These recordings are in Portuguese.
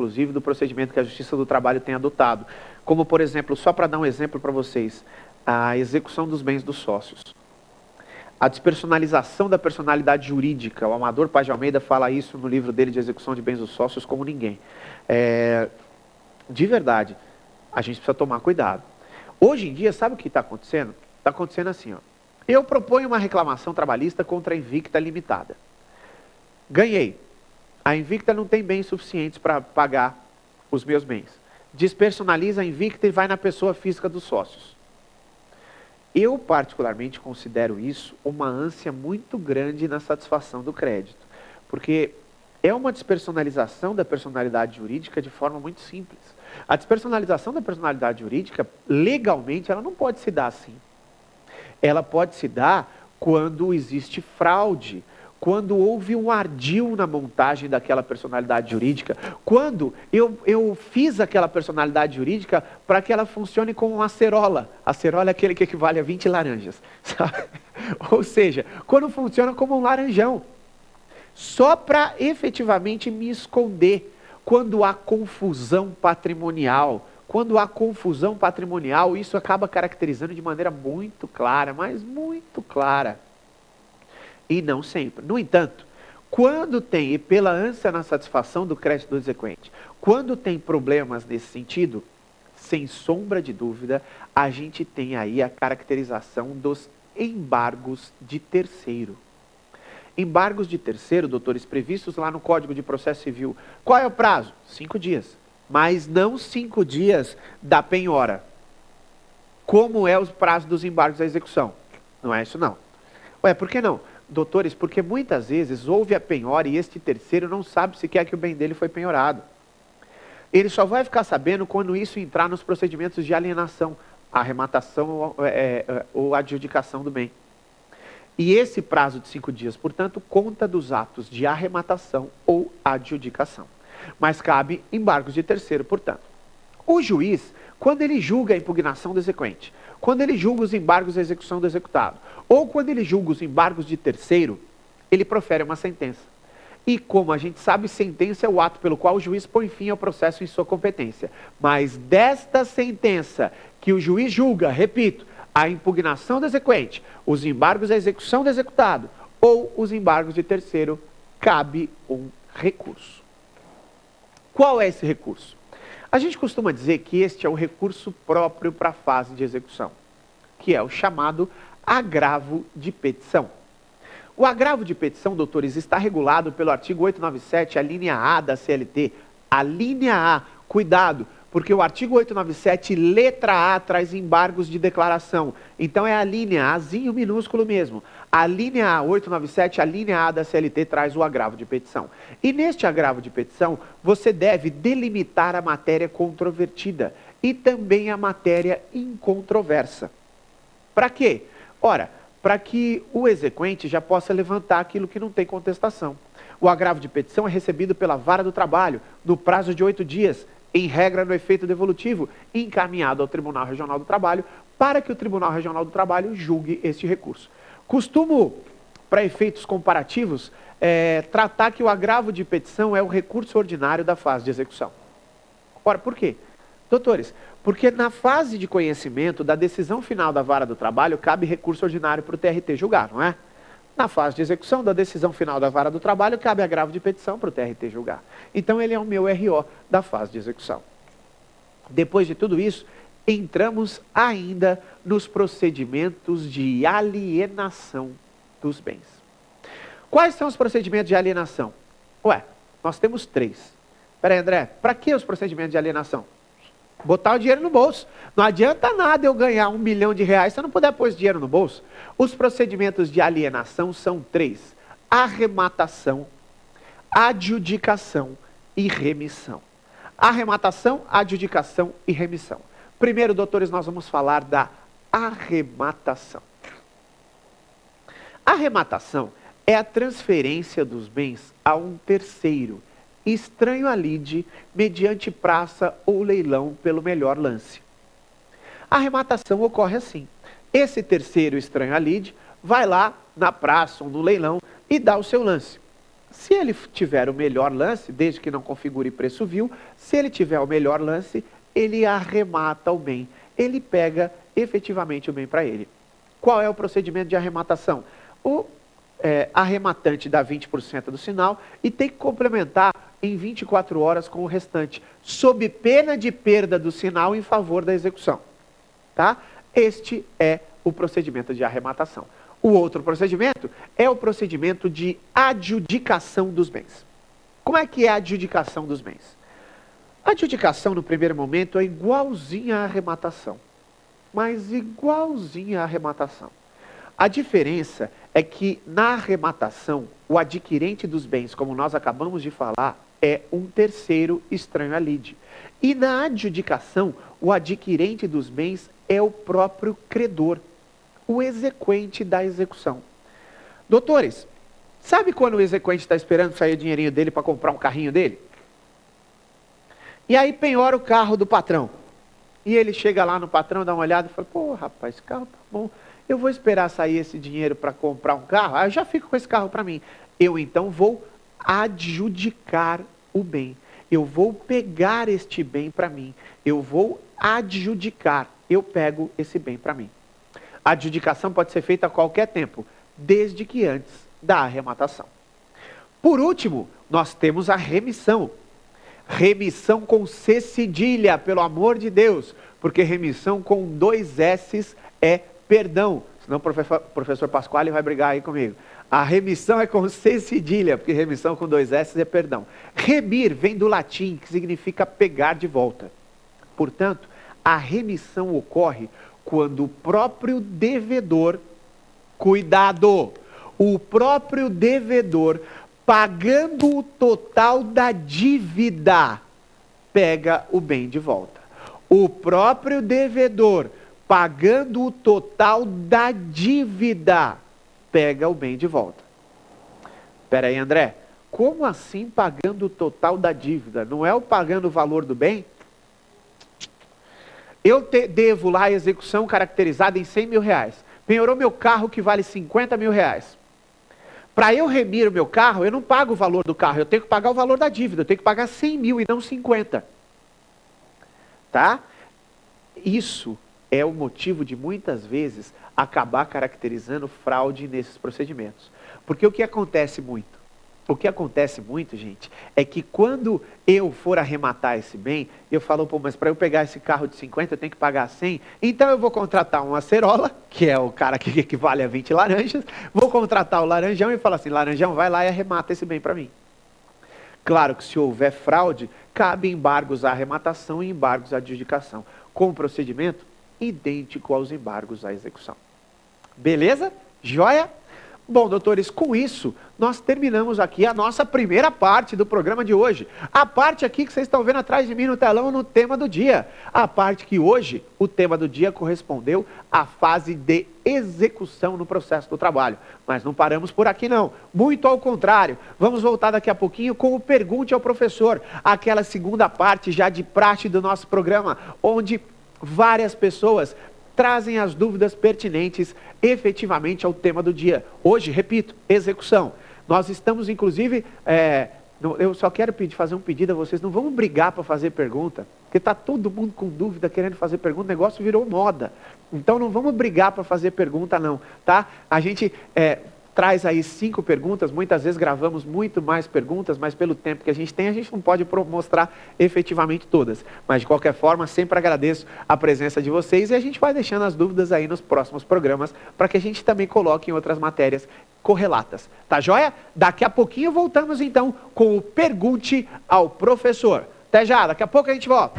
inclusive, do procedimento que a Justiça do Trabalho tem adotado. Como, por exemplo, só para dar um exemplo para vocês, a execução dos bens dos sócios. A despersonalização da personalidade jurídica. O Amador Paz de Almeida fala isso no livro dele de execução de bens dos sócios como ninguém. De verdade, a gente precisa tomar cuidado. Hoje em dia, sabe o que está acontecendo? Está acontecendo assim, ó. Eu proponho uma reclamação trabalhista contra a Invicta Limitada. Ganhei. A Invicta não tem bens suficientes para pagar os meus bens. Despersonaliza a Invicta e vai na pessoa física dos sócios. Eu, particularmente, considero isso uma ânsia muito grande na satisfação do crédito. Porque é uma despersonalização da personalidade jurídica de forma muito simples. A despersonalização da personalidade jurídica, legalmente, ela não pode se dar assim. Ela pode se dar quando existe fraude, quando houve um ardil na montagem daquela personalidade jurídica, quando eu fiz aquela personalidade jurídica para que ela funcione como uma acerola. Acerola é aquele que equivale a 20 laranjas, sabe? Ou seja, quando funciona como um laranjão, só para efetivamente me esconder. Quando há confusão patrimonial, isso acaba caracterizando de maneira muito clara, mas muito clara. E não sempre. No entanto, quando tem, e pela ânsia na satisfação do crédito do exequente, quando tem problemas nesse sentido, sem sombra de dúvida, a gente tem aí a caracterização dos embargos de terceiro. Embargos de terceiro, doutores, previstos lá no Código de Processo Civil. Qual é o prazo? 5 dias. Mas não 5 dias da penhora. Como é o prazo dos embargos da execução? Não é isso não. Ué, por que não? Doutores, porque muitas vezes houve a penhora e este terceiro não sabe sequer que o bem dele foi penhorado. Ele só vai ficar sabendo quando isso entrar nos procedimentos de alienação, arrematação ou adjudicação do bem. E esse prazo de 5 dias, portanto, conta dos atos de arrematação ou adjudicação. Mas cabe embargos de terceiro, portanto. O juiz, quando ele julga a impugnação do exequente, quando ele julga os embargos da execução do executado, ou quando ele julga os embargos de terceiro, ele profere uma sentença. E como a gente sabe, sentença é o ato pelo qual o juiz põe fim ao processo em sua competência. Mas desta sentença que o juiz julga, repito, a impugnação do exequente, os embargos da execução do executado ou os embargos de terceiro, cabe um recurso. Qual é esse recurso? A gente costuma dizer que este é o recurso próprio para a fase de execução, que é o chamado agravo de petição. O agravo de petição, doutores, está regulado pelo artigo 897, a linha A da CLT. A linha A, cuidado, porque o artigo 897, letra A, traz embargos de declaração. Então é a linha Azinho minúsculo mesmo. A linha A, 897, a linha A da CLT traz o agravo de petição. E neste agravo de petição, você deve delimitar a matéria controvertida e também a matéria incontroversa. Para quê? Ora, para que o exequente já possa levantar aquilo que não tem contestação. O agravo de petição é recebido pela Vara do Trabalho no prazo de 8 dias, em regra no efeito devolutivo, encaminhado ao Tribunal Regional do Trabalho, para que o Tribunal Regional do Trabalho julgue este recurso. Costumo, para efeitos comparativos, tratar que o agravo de petição é o recurso ordinário da fase de execução. Ora, por quê? Doutores, porque na fase de conhecimento da decisão final da Vara do Trabalho, cabe recurso ordinário para o TRT julgar, não é? Na fase de execução da decisão final da Vara do Trabalho, cabe agravo de petição para o TRT julgar. Então, ele é o meu RO da fase de execução. Depois de tudo isso, entramos ainda nos procedimentos de alienação dos bens. Quais são os procedimentos de alienação? Ué, nós temos 3. Espera aí, André, para que os procedimentos de alienação? Botar o dinheiro no bolso. Não adianta nada eu ganhar R$1 milhão se eu não puder pôr esse dinheiro no bolso. Os procedimentos de alienação são 3. Arrematação, adjudicação e remissão. Arrematação, adjudicação e remissão. Primeiro, doutores, nós vamos falar da arrematação. Arrematação é a transferência dos bens a um terceiro, estranho à lide, mediante praça ou leilão pelo melhor lance. A arrematação ocorre assim. Esse terceiro estranho à lide vai lá na praça ou no leilão e dá o seu lance. Se ele tiver o melhor lance, desde que não configure preço vil, se ele tiver o melhor lance, ele arremata o bem. Ele pega efetivamente o bem para ele. Qual é o procedimento de arrematação? O arrematante dá 20% do sinal e tem que complementar em 24 horas com o restante, sob pena de perda do sinal em favor da execução. Tá? Este é o procedimento de arrematação. O outro procedimento é o procedimento de adjudicação dos bens. Como é que é a adjudicação dos bens? A adjudicação, no primeiro momento, é igualzinha à arrematação. Mas igualzinha à arrematação. A diferença é que, na arrematação, o adquirente dos bens, como nós acabamos de falar, é um terceiro estranho à lide. E na adjudicação, o adquirente dos bens é o próprio credor, o exequente da execução. Doutores, sabe quando o exequente está esperando sair o dinheirinho dele para comprar um carrinho dele? E aí penhora o carro do patrão. E ele chega lá no patrão, dá uma olhada e fala, pô, rapaz, esse carro tá bom. Eu vou esperar sair esse dinheiro para comprar um carro, aí eu já fico com esse carro para mim. Eu então vou adjudicar o bem. Eu vou pegar este bem para mim. Eu vou adjudicar. Eu pego esse bem para mim. A adjudicação pode ser feita a qualquer tempo, desde que antes da arrematação. Por último, nós temos a remissão. Remissão com C cedilha, pelo amor de Deus, porque remissão com 2 S's é perdão. Senão o professor Pasquale vai brigar aí comigo. A remissão é com C cedilha, porque remissão com 2 S's é perdão. Remir vem do latim, que significa pegar de volta. Portanto, a remissão ocorre quando o próprio devedor, cuidado, o próprio devedor, pagando o total da dívida, pega o bem de volta. O próprio devedor, pagando o total da dívida, pega o bem de volta. Espera aí, André, como assim pagando o total da dívida? Não é o pagando o valor do bem? Eu devo lá a execução caracterizada em 100 mil reais. Penhorou meu carro que vale 50 mil reais. Para eu remir o meu carro, eu não pago o valor do carro, eu tenho que pagar o valor da dívida, eu tenho que pagar 100 mil e não 50. Tá? Isso é o motivo de muitas vezes acabar caracterizando fraude nesses procedimentos. Porque o que acontece muito? O que acontece muito, gente, é que quando eu for arrematar esse bem, eu falo, pô, mas para eu pegar esse carro de 50, eu tenho que pagar 100, então eu vou contratar um acerola, que é o cara que equivale a 20 laranjas, vou contratar o laranjão e falar assim, laranjão, vai lá e arremata esse bem para mim. Claro que se houver fraude, cabe embargos à arrematação e embargos à adjudicação, com um procedimento idêntico aos embargos à execução. Beleza? Joia? Bom, doutores, com isso, nós terminamos aqui a nossa primeira parte do programa de hoje. A parte aqui que vocês estão vendo atrás de mim no telão, no tema do dia. A parte que hoje, o tema do dia correspondeu à fase de execução no processo do trabalho. Mas não paramos por aqui não, muito ao contrário. Vamos voltar daqui a pouquinho com o Pergunte ao Professor, aquela segunda parte já de praxe do nosso programa, onde várias pessoas trazem as dúvidas pertinentes efetivamente ao tema do dia. Hoje, repito, execução. Nós estamos, inclusive, eu só quero fazer um pedido a vocês, não vamos brigar para fazer pergunta, porque está todo mundo com dúvida, querendo fazer pergunta, o negócio virou moda. Então não vamos brigar para fazer pergunta não, tá? A gente traz aí 5 perguntas, muitas vezes gravamos muito mais perguntas, mas pelo tempo que a gente tem, a gente não pode mostrar efetivamente todas. Mas de qualquer forma, sempre agradeço a presença de vocês e a gente vai deixando as dúvidas aí nos próximos programas, para que a gente também coloque em outras matérias correlatas. Tá joia? Daqui a pouquinho voltamos então com o Pergunte ao Professor. Até já, daqui a pouco a gente volta.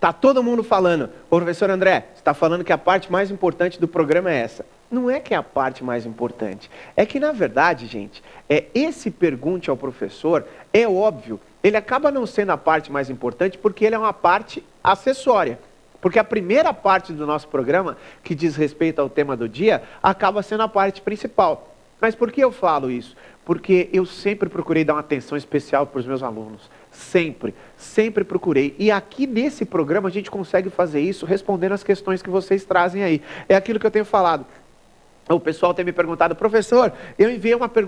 Tá todo mundo falando, professor André, você está falando que a parte mais importante do programa é essa. Não é que é a parte mais importante, é que na verdade, gente, esse Pergunte ao Professor, é óbvio, ele acaba não sendo a parte mais importante porque ele é uma parte acessória. Porque a primeira parte do nosso programa, que diz respeito ao tema do dia, acaba sendo a parte principal. Mas por que eu falo isso? porque eu sempre procurei dar uma atenção especial para os meus alunos. Sempre procurei. E aqui nesse programa a gente consegue fazer isso respondendo as questões que vocês trazem aí. É aquilo que eu tenho falado. O pessoal tem me perguntado, professor, eu enviei uma pergunta